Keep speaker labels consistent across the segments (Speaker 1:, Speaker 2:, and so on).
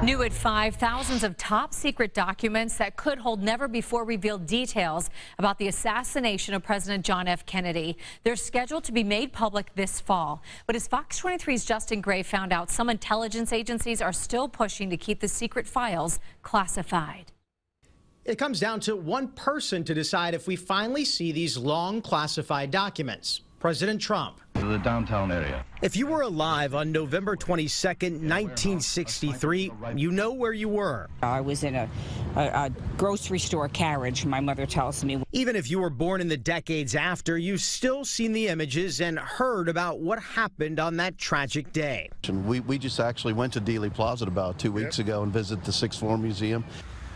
Speaker 1: New at 5, thousands of top secret documents that could hold never before revealed details about the assassination of President John F. Kennedy. They're scheduled to be made public this fall. But as Fox 23's Justin Gray found out, some intelligence agencies are still pushing to keep the secret files classified.
Speaker 2: It comes down to one person to decide if we finally see these long classified documents: President Trump.
Speaker 3: The downtown area.
Speaker 2: If you were alive on November 22nd, 1963, you know where you were.
Speaker 4: I was in a grocery store carriage, my mother tells me.
Speaker 2: Even if you were born in the decades after, you've still seen the images and heard about what happened on that tragic day.
Speaker 5: We just actually went to Dealey Plaza about 2 weeks ago and visited the Sixth Floor Museum.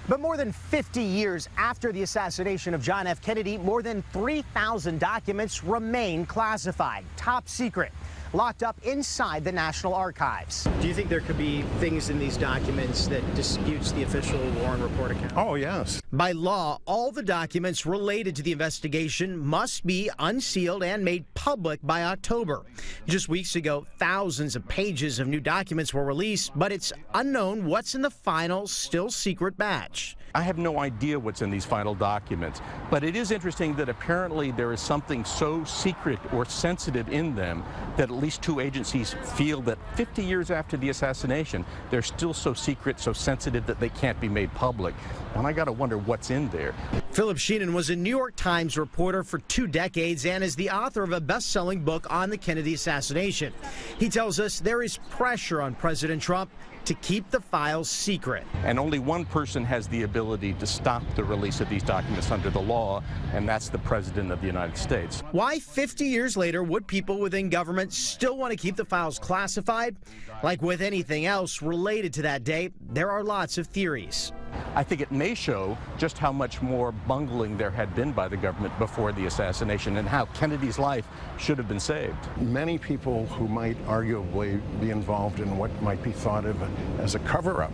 Speaker 2: But more than 50 years after the assassination of John F. Kennedy, more than 3,000 documents remain classified, top secret, locked up inside the National Archives. Do you think there could be things in these documents that disputes the official Warren Report account?
Speaker 6: Oh, yes.
Speaker 2: By law, all the documents related to the investigation must be unsealed and made public by October. Just weeks ago, thousands of pages of new documents were released, but it's unknown what's in the final, still secret batch.
Speaker 6: I have no idea what's in these final documents, but it is interesting that apparently there is something so secret or sensitive in them that at least two agencies feel that 50 years after the assassination, they're still so secret, so sensitive that they can't be made public. And I got to wonder what's in there.
Speaker 2: Philip Sheenan was a New York Times reporter for 2 decades and is the author of a best-selling book on the Kennedy assassination. He tells us there is pressure on President Trump to keep the files secret.
Speaker 6: And only one person has the ability to stop the release of these documents under the law, and that's the President of the United States.
Speaker 2: Why 50 years later would people within government still want to keep the files classified? Like with anything else related to that day, there are lots of theories.
Speaker 6: I think it may show just how much more bungling there had been by the government before the assassination and how Kennedy's life should have been saved.
Speaker 7: Many people who might arguably be involved in what might be thought of as a cover-up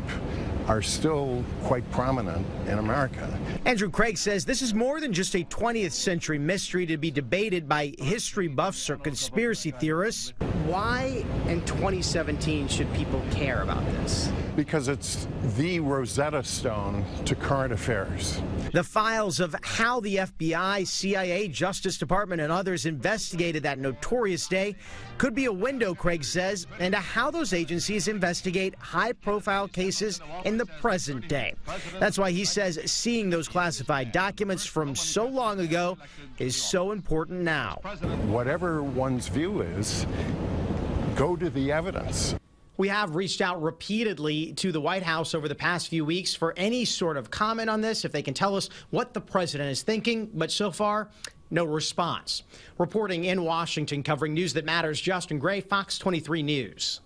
Speaker 7: are still quite prominent in America.
Speaker 2: Andrew Craig says this is more than just a 20th century mystery to be debated by history buffs or conspiracy theorists. Why in 2017 should people care about this?
Speaker 7: Because it's the Rosetta Stone to current affairs.
Speaker 2: The files of how the FBI, CIA, Justice Department, and others investigated that notorious day could be a window, Craig says, into how those agencies investigate high-profile cases in the present day. That's why he says seeing those classified documents from so long ago is so important now.
Speaker 7: Whatever one's view is, go to the evidence.
Speaker 2: We have reached out repeatedly to the White House over the past few weeks for any sort of comment on this, if they can tell us what the president is thinking, but so far, no response. Reporting in Washington, covering news that matters, Justin Gray, Fox 23 News.